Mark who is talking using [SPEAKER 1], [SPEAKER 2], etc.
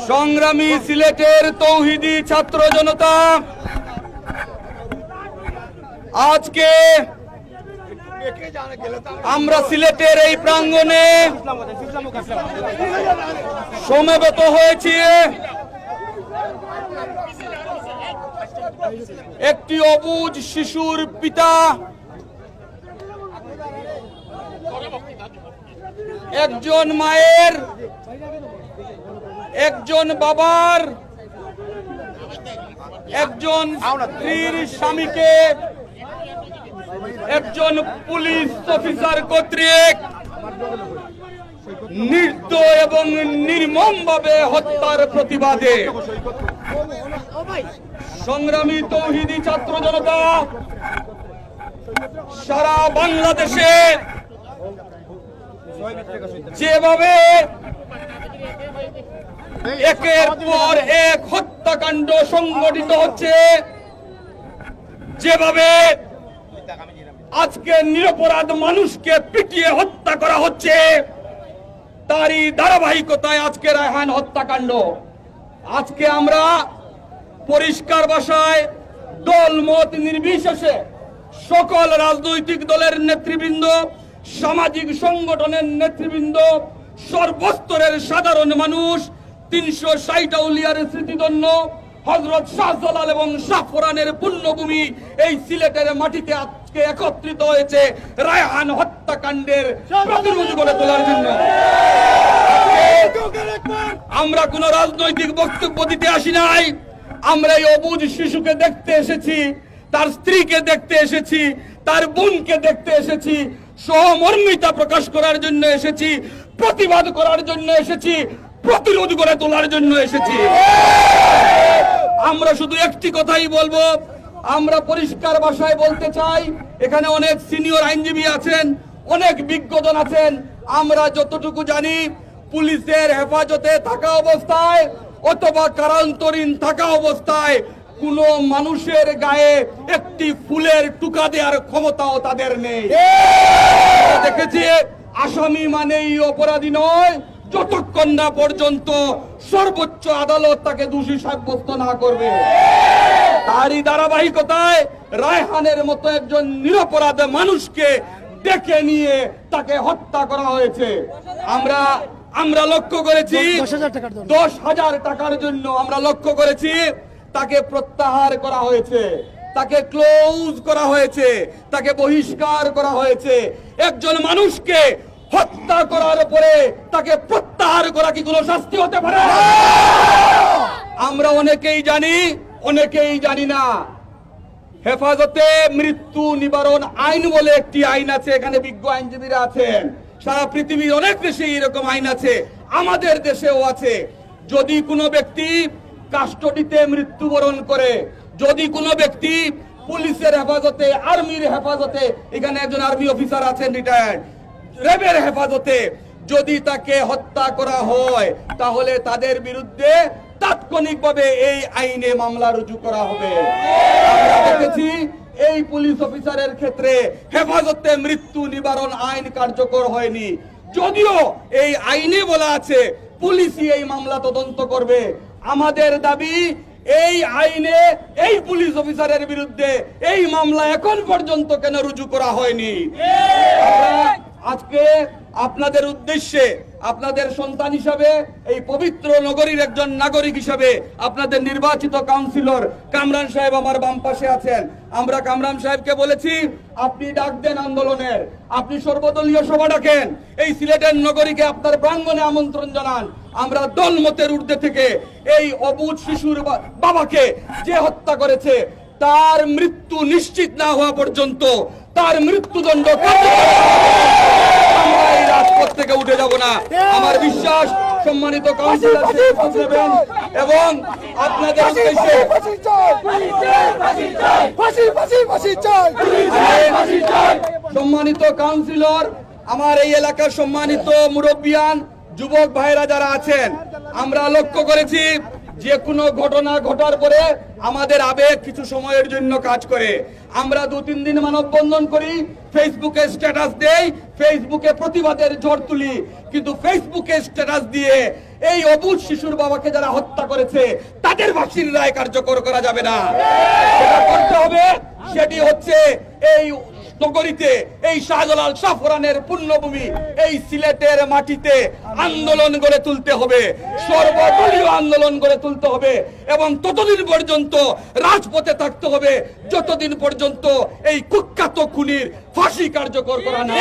[SPEAKER 1] সংগ্রামী সিলেটের তৌহিদি ছাত্র জনতা, আজকে আমরা সিলেটের এই প্রাঙ্গণে সমবেত হয়েছি একটি অবুঝ শিশুর পিতা, একজন মায়ের, একজন বাবার, একজন স্ত্রীর স্বামীকে একজন পুলিশ অফিসার কর্তৃক নির্দয় এবং নির্মমভাবে হত্যার প্রতিবাদে সংগ্রামী তৌহিদি ছাত্র জনতা সারা বাংলাদেশে যেভাবে একের পর এক হত্যাকাণ্ড সংঘটিত হচ্ছে, যেভাবে আজকে নিরপরাধ মানুষকে পিটিয়ে হত্যা করা হচ্ছে, তারই ধারাবাহিকতায় আজকে রায়হান হত্যাকাণ্ড। আজকে আমরা পরিষ্কার ভাষায় দল মত নির্বিশেষে সকল রাজনৈতিক দলের নেতৃবৃন্দ, সামাজিক সংগঠনের নেতৃবৃন্দ, সর্বস্তরের সাধারণ মানুষ, 360 আউলিয়ার স্মৃতিধন্য হযরত শাহজালাল এবং শাহফরানের পুণ্যভূমি এই সিলেটের মাটিতে আজকে একত্রিত হয়েছে রায়হান হত্যাকাণ্ডের প্রতিরোধ গড়ে তোলার জন্য। আমরা কোন রাজনৈতিক বক্তব্য দিতে আসি নাই, আমরা এই অবুঝ শিশুকে দেখতে এসেছি, তার স্ত্রীকে দেখতে এসেছি, তার বোনকে দেখতে এসেছি, সহমর্মিতা প্রকাশ করার জন্য এসেছি, প্রতিবাদ করার জন্য এসেছি, প্রতিরোধ করে তোলার জন্য এসেছি। আমরা শুধু একটি কথাই বলবো, আমরা পরিষ্কার ভাষায় বলতে চাই, এখানে অনেক সিনিয়র আইনজীবী আছেন, অনেক বিজ্ঞজন আছেন, আমরা যতটুকু জানি পুলিশের হেফাজতে থাকা অবস্থায় অথবা কারান্তরীণ থাকা অবস্থায় কোন মানুষের গায়ে একটি ফুলের টুকা দেওয়ার ক্ষমতাও তাদের নেই। দেখেছি আসামি মানেই অপরাধী নয় যতক্ষণ না পর্যন্ত সর্বোচ্চ আদালত তাকে দোষী সাব্যস্ত না করবে। তারই ধারাবাহিকতায় রায়হানের মতো একজন নিরপরাধ মানুষকে ডেকে নিয়ে তাকে হত্যা করা হয়েছে। আমরা লক্ষ্য করেছি 10,000 টাকার জন্য আমরা লক্ষ্য করেছি তাকে প্রত্যাহার করা হয়েছে, তাকে ক্লোজ করা হয়েছে, তাকে বহিষ্কার করা হয়েছে। একজন মানুষকে হত্যা করার পরে তাকে প্রত্যাহার করা কি কোনো শাস্তি হতে পারে? আমরা অনেকেই জানি, অনেকেই জানি না। হেফাজতে মৃত্যু নিবারণ আইন বলে একটি আইন আছে, এখানে বিজ্ঞ আইনজীবীরা আছেন, সারা পৃথিবীর অনেক দেশে এরকম আইন আছে, আমাদের দেশেও আছে। যদি কোনো ব্যক্তি কাস্টডিতে মৃত্যুবরণ করে, যদি কোনো ব্যক্তি পুলিশের হেফাজতে, আর্মির হেফাজতে, এখানে একজন আর্মি অফিসার আছেন রিটায়ার্ড, র্যাবের হেফাজতে যদি তাকে হত্যা করা হয়, তাহলে তাদের বিরুদ্ধে তাৎক্ষণিকভাবে এই আইনে মামলা রুজু করা হবে। আমরা দেখেছি এই পুলিশ অফিসারের ক্ষেত্রে হেফাজতে মৃত্যু নিবারণ আইন কার্যকর হয়নি, যদিও এই আইনে বলা আছে পুলিশই এই মামলা তদন্ত করবে। আমাদের দাবি এই আইনে এই পুলিশ অফিসারের বিরুদ্ধে এই মামলা এখন পর্যন্ত কেন রুজু করা হয়নি? আজকে আপনাদের উদ্দেশ্যে, আপনাদের সন্তান হিসাবে, এই পবিত্র নগরীর একজন নাগরিক হিসাবে, আপনাদের নির্বাচিত কাউন্সিলর কামরান সাহেব আমার বাম পাশে আছেন, আমরা কামরান সাহেবকে বলেছি আপনি ডাক দেন আন্দোলনের, আপনি সর্বদলীয় সভা ডাকেন, এই সিলেটের নগরীকে আপনার প্রাঙ্গণে আমন্ত্রণ জানান। আমরা দলমতের ঊর্ধ্বে থেকে এই অবুঝ শিশুর বাবাকে যে হত্যা করেছে তার মৃত্যু নিশ্চিত না হওয়া পর্যন্ত তার মৃত্যুদণ্ড আমরা এই রাজপথ থেকে উঠে যাব না। আমার বিশ্বাস সম্মানিত কাউন্সিলর নেবেন এবং আপনাদের উদ্দেশ্যে সম্মানিত কাউন্সিলর, আমার এই এলাকার সম্মানিত মুরব্বিয়ান, যুবক ভাইরা যারা আছেন, আমরা লক্ষ্য করেছি যে কোনো ঘটনা ঘটার পরে আমাদের আবেগ কিছু সময়ের জন্য কাজ করে। আমরা 2-3 দিন মানববন্ধন করি, ফেসবুকে স্ট্যাটাস দেই, ফেসবুকে প্রতিবাদের ঝড় তুলি, কিন্তু ফেসবুকে স্ট্যাটাস দিয়ে এই অবুঝ শিশুর বাবাকে যারা হত্যা করেছে তাদের ফাঁসির রায় কার্যকর করা যাবে না। সেটা করতে হবে, সেটি হচ্ছে এই নগরীতে, এই শাহজালাল শাহফরানের পুণ্যভূমি, এই সিলেটের মাটিতে আন্দোলন গড়ে তুলতে হবে, সর্বদলীয় আন্দোলন গড়ে তুলতে হবে, এবং ততদিন পর্যন্ত রাজপথে থাকতে হবে যতদিন পর্যন্ত এই কুখ্যাত খুনির ফাঁসি কার্যকর করা না।